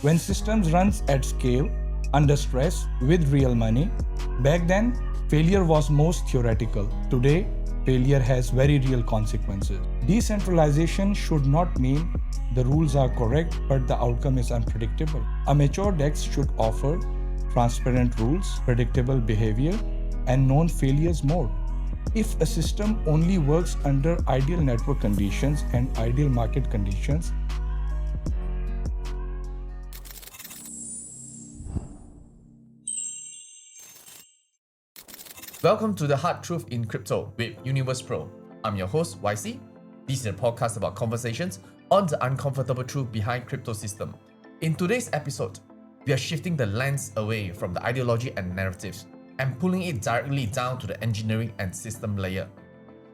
When systems runs at scale, under stress, with real money, back then, failure was most theoretical. Today, failure has very real consequences. Decentralization should not mean the rules are correct, but the outcome is unpredictable. A mature DEX should offer transparent rules, predictable behavior, and known failures mode. If a system only works under ideal network conditions and ideal market conditions, Welcome to the Hard Truth in Crypto with Universe Pro. I'm your host, YC. This is a podcast about conversations on the uncomfortable truth behind crypto system. In today's episode, we are shifting the lens away from the ideology and narratives and pulling it directly down to the engineering and system layer.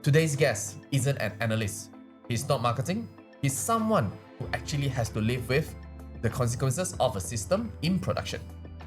Today's guest isn't an analyst. He's not marketing. He's someone who actually has to live with the consequences of a system in production.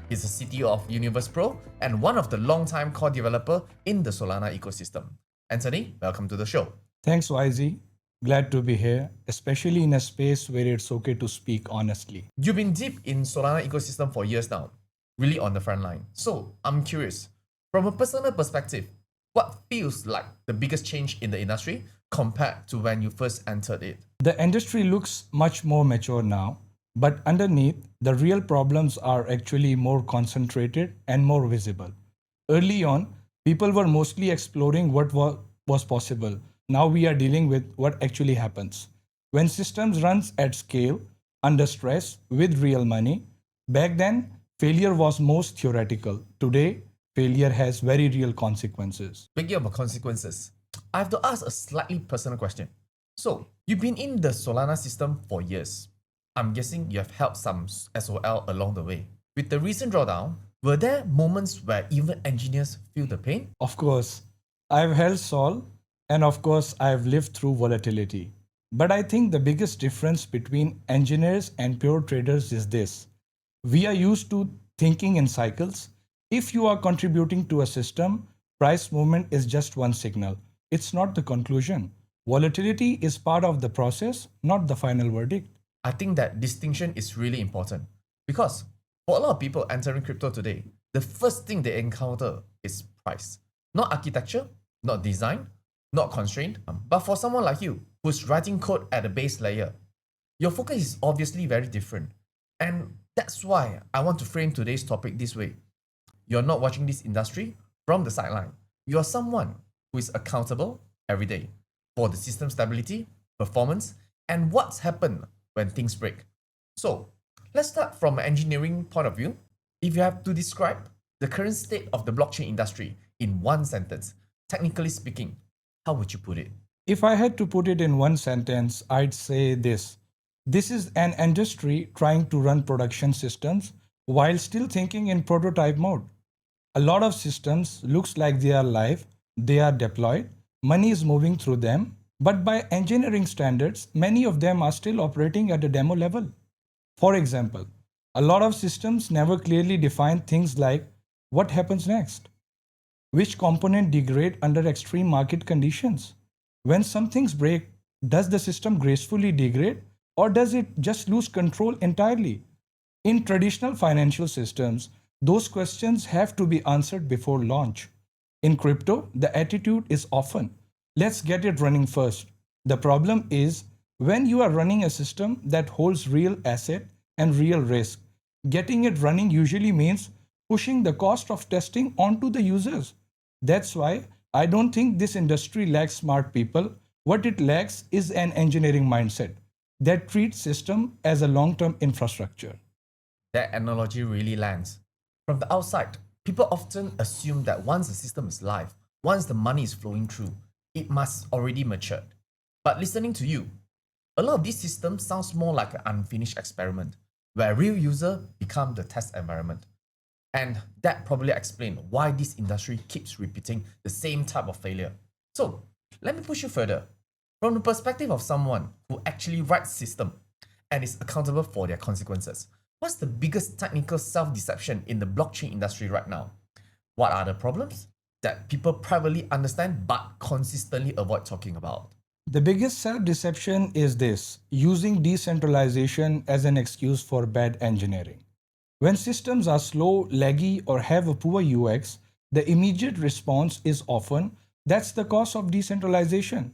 He's the CTO of Universe Pro and one of the long-time core developer in the Solana ecosystem. Anthony, welcome to the show. thanks YZ. Glad to be here, especially in a space where it's okay to speak honestly. You've been deep in Solana ecosystem for years now, really on the front line. So I'm curious, from a personal perspective, what feels like the biggest change in the industry compared to when you first entered it? The industry looks much more mature now, but underneath, the real problems are actually more concentrated and more visible. Early on, people were mostly exploring what was possible. Now we are dealing with what actually happens. When systems runs at scale, under stress, with real money, back then, failure was most theoretical. Today, failure has very real consequences. Speaking about consequences, I have to ask a slightly personal question. So, you've been in the Solana system for years. I'm guessing you have helped some SOL along the way. With the recent drawdown, were there moments where even engineers feel the pain? Of course, I've held Sol, and of course, I've lived through volatility. But I think the biggest difference between engineers and pure traders is this. We are used to thinking in cycles. If you are contributing to a system, price movement is just one signal. It's not the conclusion. Volatility is part of the process, not the final verdict. I think that distinction is really important because for a lot of people entering crypto today, the first thing they encounter is price. Not architecture, not design, not constraint, but for someone like you who's writing code at the base layer, your focus is obviously very different. And that's why I want to frame today's topic this way. You're not watching this industry from the sideline. You're someone who is accountable every day for the system stability, performance, and what's happened when things break. So let's start from an engineering point of view. If you have to describe the current state of the blockchain industry in one sentence, technically speaking, how would you put it? If I had to put it in one sentence, I'd say this. This is an industry trying to run production systems while still thinking in prototype mode. A lot of systems looks like they are live, they are deployed, money is moving through them, but by engineering standards, many of them are still operating at a demo level. For example, a lot of systems never clearly define things like what happens next, which component degrade under extreme market conditions. When some things break, does the system gracefully degrade or does it just lose control entirely? In traditional financial systems, those questions have to be answered before launch. In crypto, the attitude is often, let's get it running first. The problem is when you are running a system that holds real asset and real risk, getting it running usually means pushing the cost of testing onto the users. That's why I don't think this industry lacks smart people. What it lacks is an engineering mindset that treats system as a long-term infrastructure. That analogy really lands. From the outside, people often assume that once the system is live, once the money is flowing through, it must already mature. But listening to you, a lot of these systems sounds more like an unfinished experiment where real user become the test environment. And that probably explains why this industry keeps repeating the same type of failure. So let me push you further. From the perspective of someone who actually writes system and is accountable for their consequences, what's the biggest technical self-deception in the blockchain industry right now? What are the problems that people privately understand but consistently avoid talking about? The biggest self-deception is this: using decentralization as an excuse for bad engineering. When systems are slow, laggy, or have a poor UX, the immediate response is often, that's the cost of decentralization.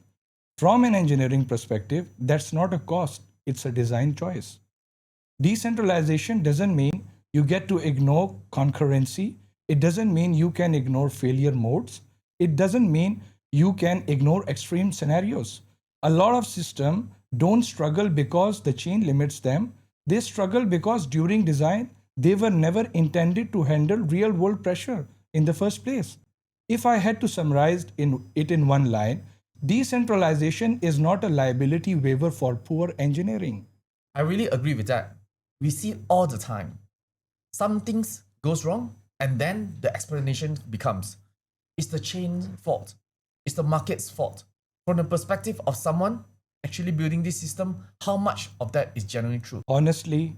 From an engineering perspective, that's not a cost, it's a design choice. Decentralization doesn't mean you get to ignore concurrency. It doesn't mean you can ignore failure modes. It doesn't mean you can ignore extreme scenarios. A lot of systems don't struggle because the chain limits them. They struggle because during design, they were never intended to handle real world pressure in the first place. If I had to summarize it in one line, decentralization is not a liability waiver for poor engineering. I really agree with that. We see it all the time. Some things goes wrong, and then the explanation becomes, it's the chain's fault. It's the market's fault. From the perspective of someone actually building this system, how much of that is genuinely true? Honestly,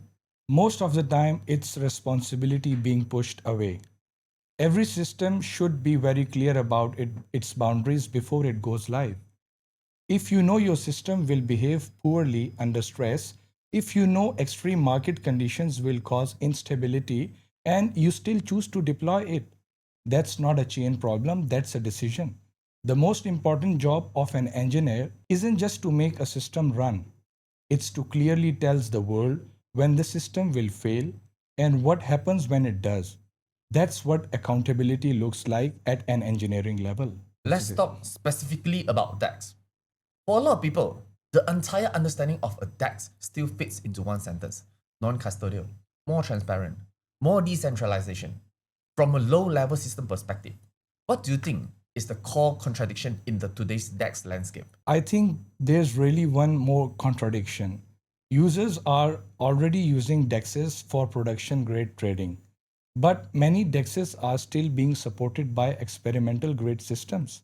most of the time it's responsibility being pushed away. Every system should be very clear about its boundaries before it goes live. If you know your system will behave poorly under stress, if you know extreme market conditions will cause instability and you still choose to deploy it, that's not a chain problem, that's a decision. The most important job of an engineer isn't just to make a system run, it's to clearly tell the world when the system will fail and what happens when it does. That's what accountability looks like at an engineering level. Let's talk specifically about DAX. For a lot of people, the entire understanding of a DAX still fits into one sentence: non-custodial, more transparent, more decentralization. From a low-level system perspective, what do you think is the core contradiction in the today's DAX landscape? I think there's really one more contradiction. Users are already using DEXs for production grade trading, but many DEXs are still being supported by experimental grade systems.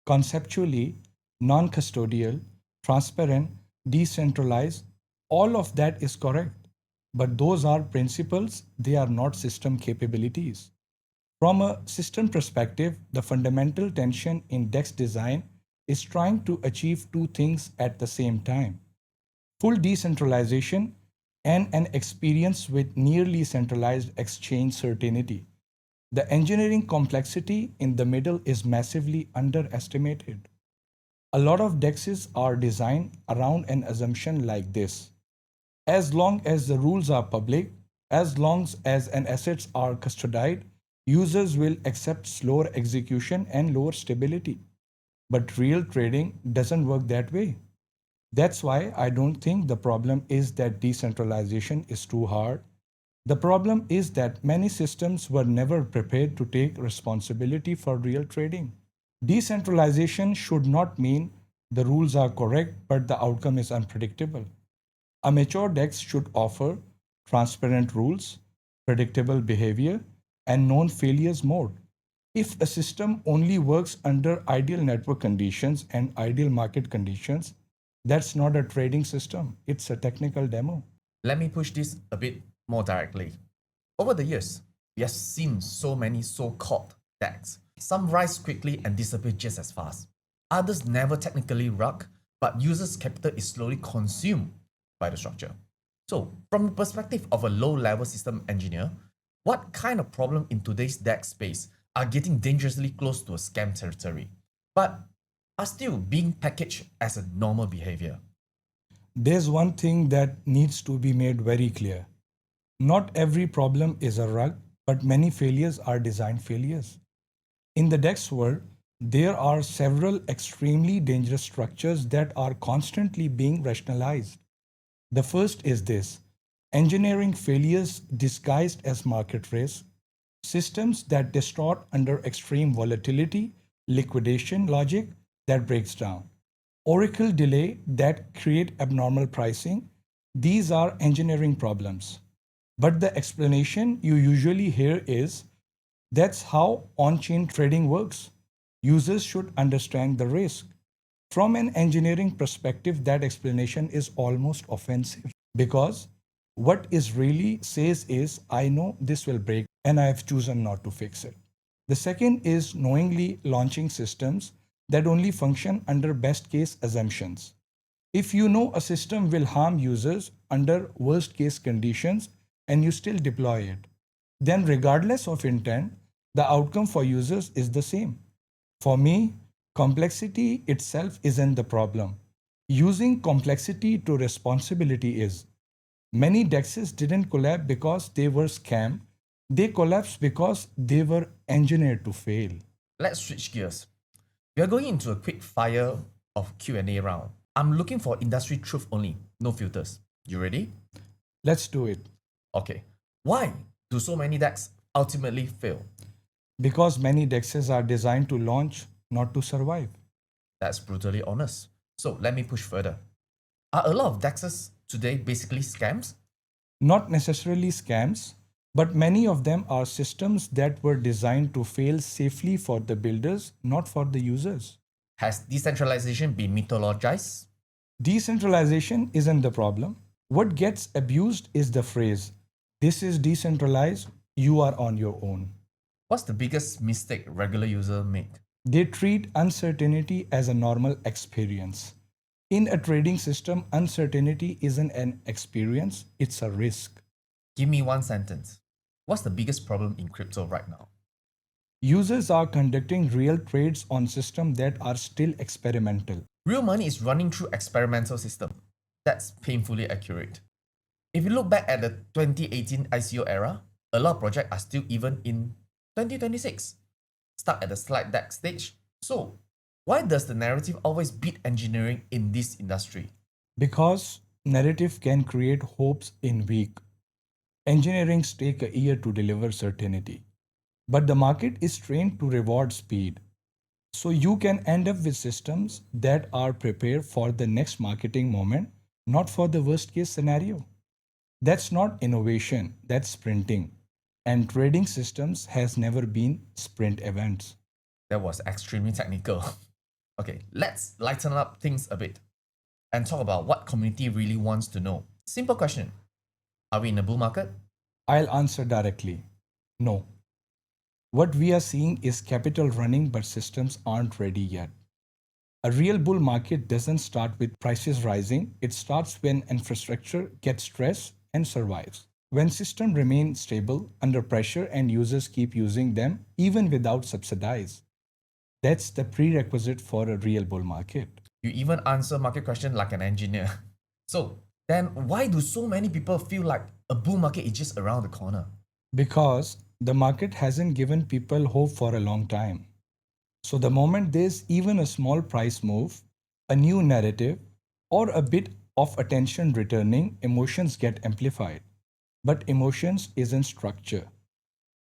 Conceptually, non custodial, transparent, decentralized, all of that is correct. But those are principles, they are not system capabilities. From a system perspective, the fundamental tension in DEX design is trying to achieve two things at the same time: full decentralization and an experience with nearly centralized exchange certainty. The engineering complexity in the middle is massively underestimated. A lot of DEXs are designed around an assumption like this: as long as the rules are public, as long as an assets are custodied, users will accept slower execution and lower stability. But real trading doesn't work that way. That's why I don't think the problem is that decentralization is too hard. The problem is that many systems were never prepared to take responsibility for real trading. Decentralization should not mean the rules are correct but the outcome is unpredictable. A mature DEX should offer transparent rules, predictable behavior, and known failures mode. If a system only works under ideal network conditions and ideal market conditions, that's not a trading system, it's a technical demo. Let me push this a bit more directly. Over the years, we have seen so many so-called DAX. Some rise quickly and disappear just as fast. Others never technically rug, but users' capital is slowly consumed by the structure. So, from the perspective of a low-level system engineer, what kind of problem in today's DAX space are getting dangerously close to a scam territory, but are still being packaged as a normal behavior? There's one thing that needs to be made very clear. Not every problem is a rug, but many failures are design failures. In the DEX world, there are several extremely dangerous structures that are constantly being rationalized. The first is this: engineering failures disguised as market risk, systems that distort under extreme volatility, liquidation logic that breaks down, oracle delay that create abnormal pricing. These are engineering problems. But the explanation you usually hear is, that's how on-chain trading works. Users should understand the risk. From an engineering perspective, that explanation is almost offensive because what it really says is, I know this will break and I have chosen not to fix it. The second is knowingly launching systems that only function under best case assumptions. If you know a system will harm users under worst case conditions and you still deploy it, then regardless of intent, the outcome for users is the same. For me, complexity itself isn't the problem. Using complexity to responsibility is. Many DEXs didn't collapse because they were scammed. They collapsed because they were engineered to fail. Let's switch gears. We are going into a quick fire of Q&A round. I'm looking for industry truth only, no filters. You ready? Let's do it. Okay. Why do so many DEX ultimately fail? Because many DEXs are designed to launch, not to survive. That's brutally honest. So let me push further. Are a lot of DEXs today basically scams? Not necessarily scams, but many of them are systems that were designed to fail safely for the builders, not for the users. Has decentralization been mythologized? Decentralization isn't the problem. What gets abused is the phrase, "This is decentralized, you are on your own." What's the biggest mistake regular users make? They treat uncertainty as a normal experience. In a trading system, uncertainty isn't an experience, it's a risk. Give me one sentence. What's the biggest problem in crypto right now? Users are conducting real trades on systems that are still experimental. Real money is running through experimental system. That's painfully accurate. If you look back at the 2018 ICO era, a lot of projects are still even in 2026, stuck at the slide deck stage. So, why does the narrative always beat engineering in this industry? Because narrative can create hopes in week. Engineerings take a year to deliver certainty. But the market is trained to reward speed. So you can end up with systems that are prepared for the next marketing moment, not for the worst case scenario. That's not innovation, that's sprinting. And trading systems has never been sprint events. That was extremely technical. Okay, let's lighten up things a bit and talk about what community really wants to know. Simple question. Are we in a bull market? I'll answer directly. No. What we are seeing is capital running, but systems aren't ready yet. A real bull market doesn't start with prices rising. It starts when infrastructure gets stressed and survives. When systems remain stable under pressure and users keep using them even without subsidize. That's the prerequisite for a real bull market. You even answer market question like an engineer. So then why do so many people feel like a bull market is just around the corner? Because the market hasn't given people hope for a long time. So the moment there's even a small price move, a new narrative, or a bit of attention returning, emotions get amplified. But emotions isn't structure.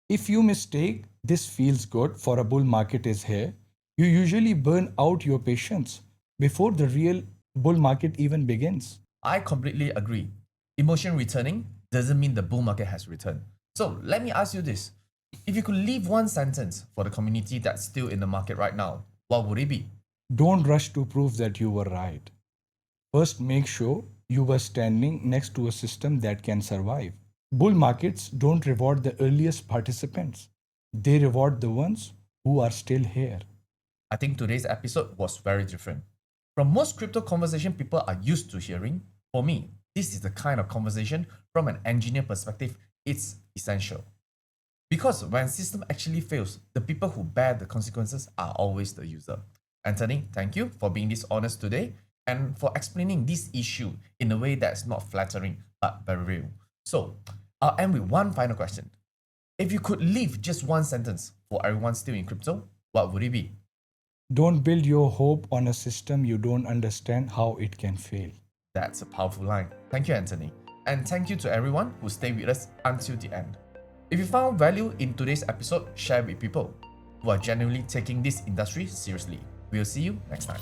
If you mistake "this feels good" for a bull market is here, you usually burn out your patience before the real bull market even begins. I completely agree. Emotion returning doesn't mean the bull market has returned. So let me ask you this. If you could leave one sentence for the community that's still in the market right now, what would it be? Don't rush to prove that you were right. First, make sure you were standing next to a system that can survive. Bull markets don't reward the earliest participants. They reward the ones who are still here. I think today's episode was very different. From most crypto conversation people are used to hearing, for me, this is the kind of conversation from an engineer perspective, it's essential. Because when system actually fails, the people who bear the consequences are always the user. Anthony, thank you for being this honest today and for explaining this issue in a way that's not flattering but very real. So, I'll end with one final question. If you could leave just one sentence for everyone still in crypto, what would it be? Don't build your hope on a system you don't understand how it can fail. That's a powerful line. Thank you, Anthony. And thank you to everyone who stayed with us until the end. If you found value in today's episode, share with people who are genuinely taking this industry seriously. We'll see you next time.